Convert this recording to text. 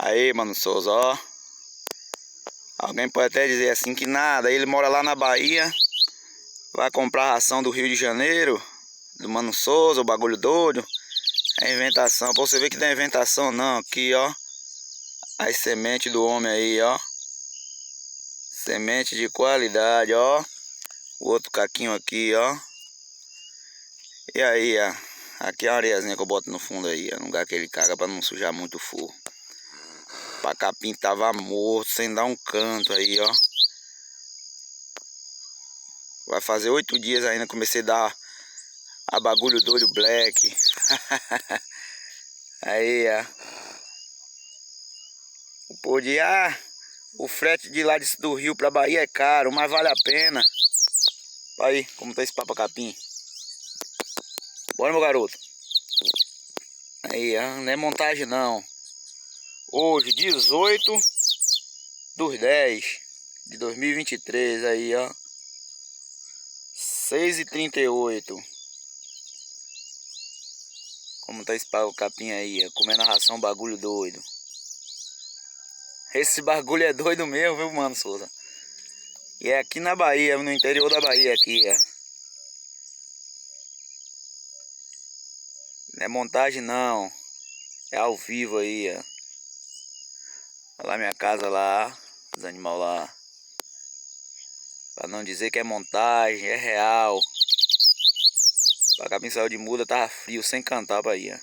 Aí, mano Souza, ó. Alguém pode até dizer assim que nada. Ele mora lá na Bahia. Vai comprar ração do Rio de Janeiro. Do Mano Souza, o bagulho doido. É inventação. Pra você ver que não é inventação não. Aqui, ó. As sementes do homem aí, ó. Semente de qualidade, ó. O outro caquinho aqui, ó. E aí, ó. Aqui é a areiazinha que eu boto no fundo aí, ó. No lugar que ele caga pra não sujar muito o forro. O capim tava morto, sem dar um canto aí, ó. Vai fazer 8 dias ainda, comecei a dar a bagulho doido black. Aí, ó. O povo diz, o frete de lá do Rio pra Bahia é caro, mas vale a pena. Aí, como tá esse papo capim. Bora, meu garoto. Aí, ó, não é montagem não. Hoje, 18/10/2023, aí, ó. 6h38. Como tá esse papo capim aí, ó. Comendo a ração, bagulho doido. Esse bagulho é doido mesmo, viu, mano Souza? E é aqui na Bahia, no interior da Bahia aqui, ó. Não é montagem não. É ao vivo aí, ó. Olha lá minha casa lá, os animais lá. Pra não dizer que é montagem, é real. Pra capim saiu de muda, tava frio, sem cantar Bahia.